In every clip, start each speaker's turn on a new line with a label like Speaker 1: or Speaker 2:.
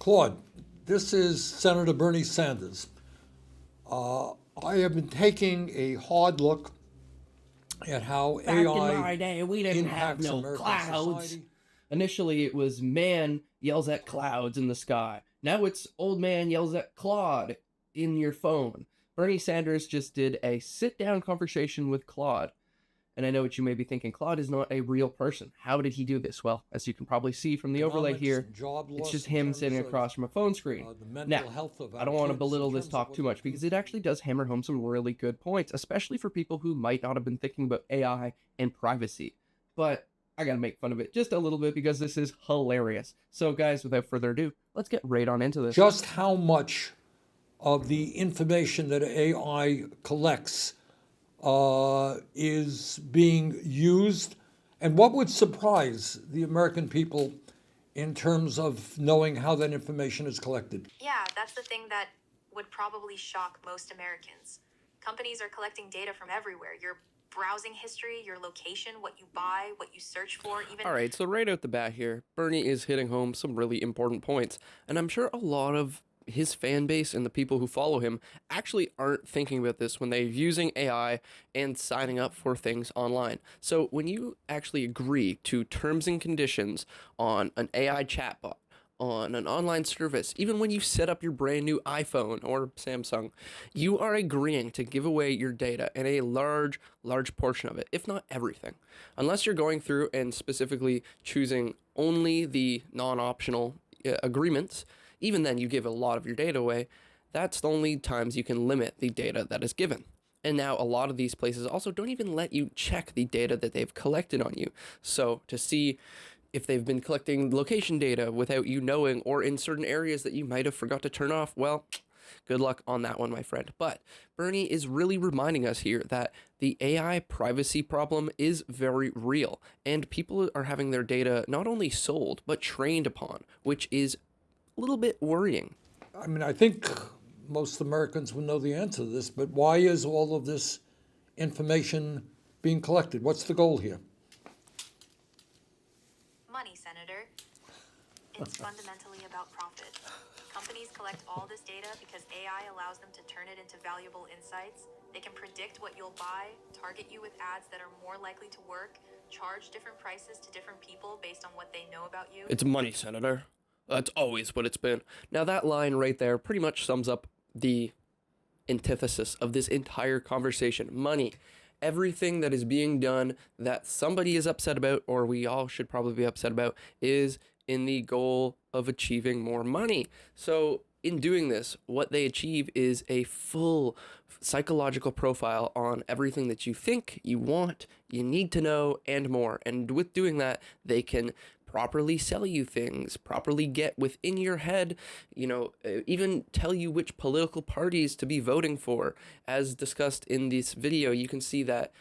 Speaker 1: Claude, this is Senator Bernie Sanders. I have been taking a hard look at how
Speaker 2: Back in
Speaker 1: AI
Speaker 2: my day, we didn't have
Speaker 1: impacts
Speaker 2: no
Speaker 1: American
Speaker 2: clouds.
Speaker 1: society.
Speaker 2: Initially, it was man yells at clouds in the sky. Now it's old man yells at Claude in your phone. Bernie Sanders just did a sit down conversation with Claude. And I know what you may be thinking, Claude is not a real person. How did he do this? Well, as you can probably see from the overlay
Speaker 1: Economics
Speaker 2: here,
Speaker 1: and job
Speaker 2: it's
Speaker 1: loss
Speaker 2: just
Speaker 1: in
Speaker 2: him
Speaker 1: terms
Speaker 2: sitting
Speaker 1: of
Speaker 2: across from a phone screen.
Speaker 1: the
Speaker 2: Now,
Speaker 1: mental health of
Speaker 2: I
Speaker 1: our
Speaker 2: don't want to
Speaker 1: kids,
Speaker 2: belittle
Speaker 1: in
Speaker 2: this
Speaker 1: terms of
Speaker 2: talk
Speaker 1: what
Speaker 2: too
Speaker 1: they
Speaker 2: much
Speaker 1: do.
Speaker 2: because it actually does hammer home some really good points, especially for people who might not have been thinking about AI and privacy. But I gotta make fun of it just a little bit because this is hilarious. So, guys, without further ado, let's get right on into this.
Speaker 1: Just how much of the information that AI collects is being used, and what would surprise the American people in terms of knowing how that information is collected?
Speaker 3: Yeah, that's the thing that would probably shock most Americans. Companies are collecting data from everywhere. Your browsing history, your location, what you buy, what you search for, even.
Speaker 2: All right, so right out the bat here, Bernie is hitting home some really important points, and I'm sure a lot of his fan base and the people who follow him actually aren't thinking about this when they're using AI and signing up for things online. So when you actually agree to terms and conditions on an AI chatbot, on an online service, even when you set up your brand new iPhone or Samsung, you are agreeing to give away your data and a large portion of it, if not everything. Unless you're going through and specifically choosing only the non-optional agreements, even then you give a lot of your data away. That's the only times you can limit the data that is given. And now a lot of these places also don't even let you check the data that they've collected on you. So to see if they've been collecting location data without you knowing, or in certain areas that you might have forgot to turn off, well, good luck on that one, my friend. But Bernie is really reminding us here that the AI privacy problem is very real, and people are having their data not only sold, but trained upon, which is a little bit worrying.
Speaker 1: I mean, I think most Americans would know the answer to this, but why is all of this information being collected? What's the goal here?
Speaker 3: Money, Senator. It's fundamentally about profit. Companies collect all this data because AI allows them to turn it into valuable insights. They can predict what you'll buy, target you with ads that are more likely to work, charge different prices to different people based on what they know about you.
Speaker 2: It's money, Senator. That's always what it's been. Now, that line right there pretty much sums up the antithesis of this entire conversation. Money. Everything that is being done that somebody is upset about, or we all should probably be upset about, is in the goal of achieving more money. So in doing this, what they achieve is a full psychological profile on everything that you think, you want, you need to know, and more. And with doing that, they can properly sell you things, properly get within your head, even tell you which political parties to be voting for. As discussed in this video, you can see that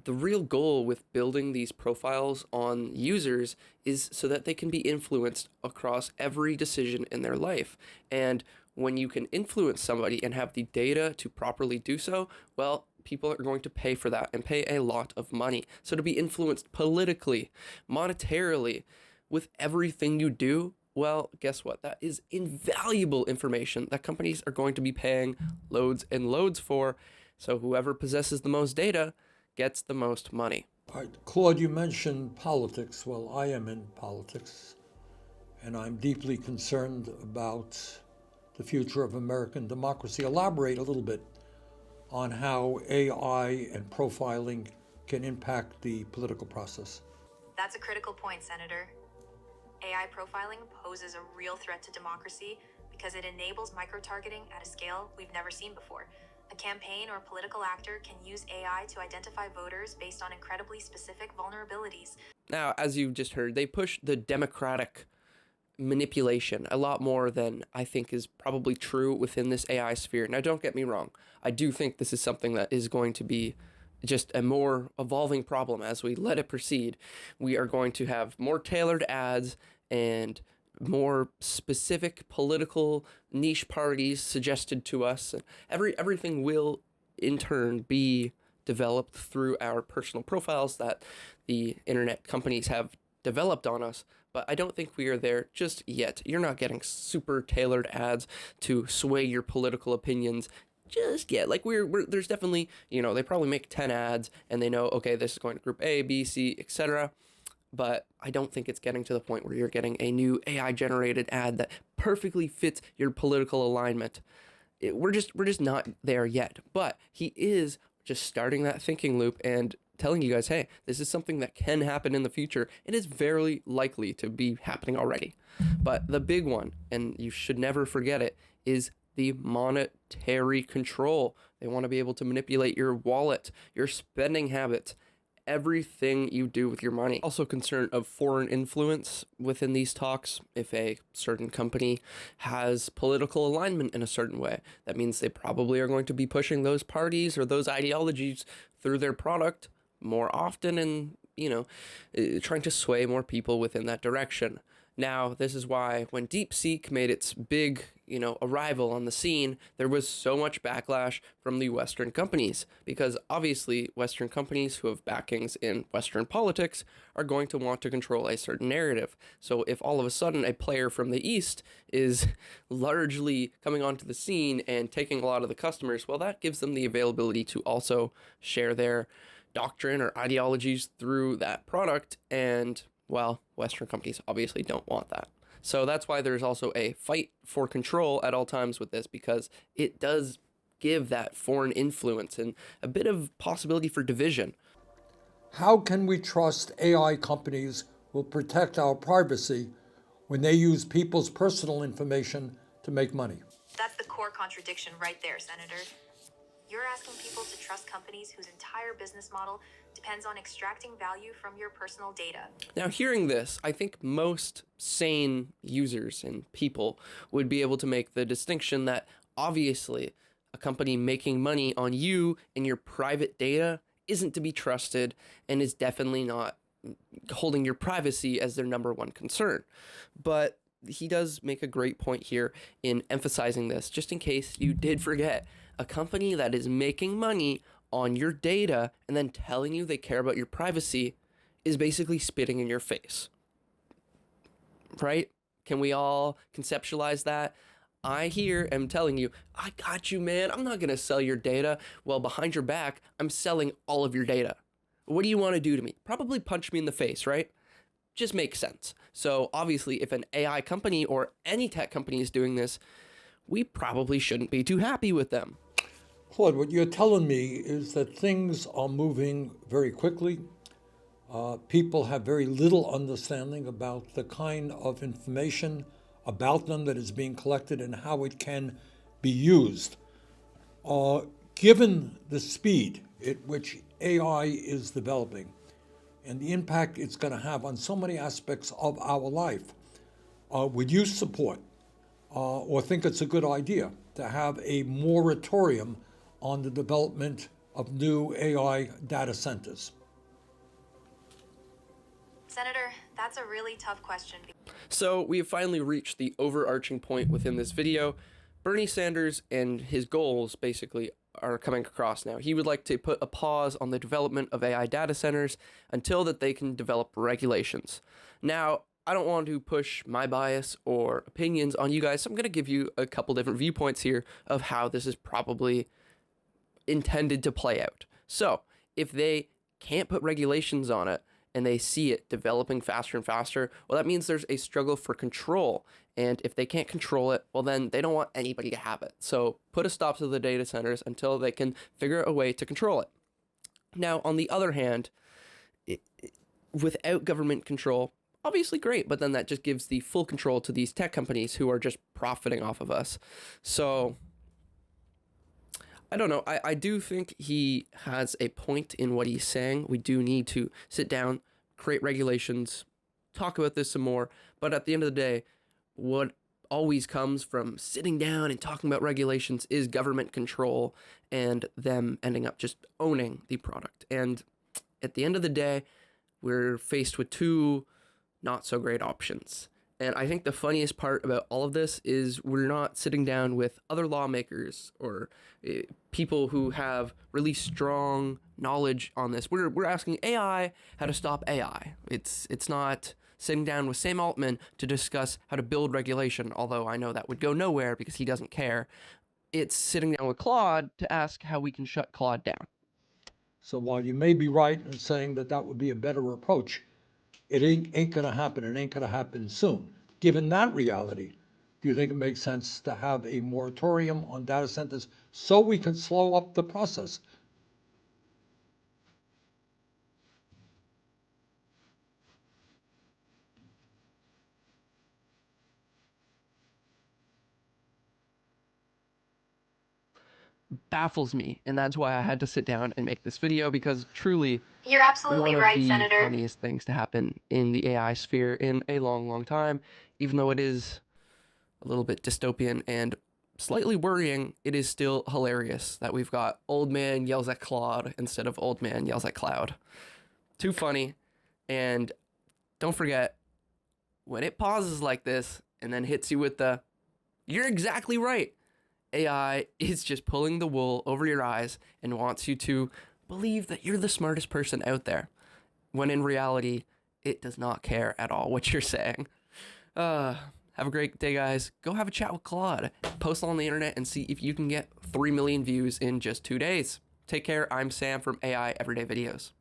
Speaker 2: the real goal with building these profiles on users is so that they can be influenced across every decision in their life. And when you can influence somebody and have the data to properly do so, well, people are going to pay for that and pay a lot of money. So to be influenced politically, monetarily, with everything you do, well, guess what? That is invaluable information that companies are going to be paying loads and loads for. So whoever possesses the most data gets the most money.
Speaker 1: All right, Claude, you mentioned politics. Well, I am in politics, and I'm deeply concerned about the future of American democracy. Elaborate a little bit on how AI and profiling can impact the political process.
Speaker 3: That's a critical point, Senator. AI profiling poses a real threat to democracy because it enables micro-targeting at a scale we've never seen before. A campaign or political actor can use AI to identify voters based on incredibly specific vulnerabilities.
Speaker 2: Now, as you just heard, they push the democratic manipulation a lot more than I think is probably true within this AI sphere. Now, don't get me wrong. I do think this is something that is going to be just a more evolving problem as we let it proceed. We are going to have more tailored ads and more specific political niche parties suggested to us. And everything will in turn be developed through our personal profiles that the internet companies have developed on us. but I don't think we are there just yet. You're not getting super tailored ads to sway your political opinions just yet. Like there's definitely, they probably make 10 ads and they know, okay, this is going to group A, B, C, etc. But I don't think it's getting to the point where you're getting a new AI generated ad that perfectly fits your political alignment. We're just not there yet. But he is just starting that thinking loop and telling you guys, hey, this is something that can happen in the future. It is very likely to be happening already. But the big one, and you should never forget it, is the monetary control. They want to be able to manipulate your wallet, your spending habits, everything you do with your money. Also concerned of foreign influence within these talks. If a certain company has political alignment in a certain way, that means they probably are going to be pushing those parties or those ideologies through their product more often and, trying to sway more people within that direction. Now, this is why when DeepSeek made its big, arrival on the scene, there was so much backlash from the Western companies, because obviously Western companies who have backings in Western politics are going to want to control a certain narrative. So if all of a sudden a player from the East is largely coming onto the scene and taking a lot of the customers, well, that gives them the availability to also share their doctrine or ideologies through that product, and well, Western companies obviously don't want that. So that's why there's also a fight for control at all times with this, because it does give that foreign influence and a bit of possibility for division.
Speaker 1: How can we trust AI companies will protect our privacy when they use people's personal information to make money?
Speaker 3: That's the core contradiction right there, Senator. You're asking people to trust companies whose entire business model depends on extracting value from your personal data.
Speaker 2: Now, hearing this, I think most sane users and people would be able to make the distinction that obviously a company making money on you and your private data isn't to be trusted and is definitely not holding your privacy as their number one concern. But he does make a great point here in emphasizing this, just in case you did forget. A company that is making money on your data and then telling you they care about your privacy is basically spitting in your face. Right? Can we all conceptualize that? I here am telling you, I got you, man. I'm not going to sell your data. Well, behind your back, I'm selling all of your data. What do you want to do to me? Probably punch me in the face, right? Just makes sense. So obviously, if an AI company or any tech company is doing this, we probably shouldn't be too happy with them.
Speaker 1: Claude, what you're telling me is that things are moving very quickly. People have very little understanding about the kind of information about them that is being collected and how it can be used. Given the speed at which AI is developing and the impact it's going to have on so many aspects of our life, would you support or think it's a good idea to have a moratorium on the development of new AI data centers?
Speaker 3: Senator, that's a really tough question.
Speaker 2: So we have finally reached the overarching point within this video. Bernie Sanders and his goals basically are coming across now. He would like to put a pause on the development of AI data centers until that they can develop regulations. Now, I don't want to push my bias or opinions on you guys, so I'm going to give you a couple different viewpoints here of how this is probably intended to play out. So, if they can't put regulations on it and they see it developing faster and faster, well, that means there's a struggle for control. And if they can't control it, well, then they don't want anybody to have it. So put a stop to the data centers until they can figure out a way to control it. Now, on the other hand, without government control, obviously great, but then that just gives the full control to these tech companies who are just profiting off of us. So I don't know. I do think he has a point in what he's saying. We do need to sit down, create regulations, talk about this some more. But at the end of the day, what always comes from sitting down and talking about regulations is government control and them ending up just owning the product. And at the end of the day, we're faced with two not so great options. And I think the funniest part about all of this is we're not sitting down with other lawmakers or people who have really strong knowledge on this. We're asking AI how to stop AI. It's not sitting down with Sam Altman to discuss how to build regulation, although I know that would go nowhere because he doesn't care. It's sitting down with Claude to ask how we can shut Claude down.
Speaker 1: So while you may be right in saying that that would be a better approach, it ain't going to happen. It ain't going to happen soon. Given that reality, do you think it makes sense to have a moratorium on data centers so we can slow up the process?
Speaker 2: Baffles me, and that's why I had to sit down and make this video, because truly
Speaker 3: You're absolutely
Speaker 2: one of
Speaker 3: right,
Speaker 2: the
Speaker 3: Senator.
Speaker 2: funniest things to happen in the AI sphere in a long, long time. Even though it is a little bit dystopian and slightly worrying, it is still hilarious that we've got old man yells at Claude instead of old man yells at Cloud. Too funny. And don't forget, when it pauses like this and then hits you with the, you're exactly right, AI is just pulling the wool over your eyes and wants you to believe that you're the smartest person out there, when in reality, it does not care at all what you're saying. Have a great day, guys. Go have a chat with Claude. Post on the internet and see if you can get 3 million views in just 2 days. Take care. I'm Sam from AI Everyday Videos.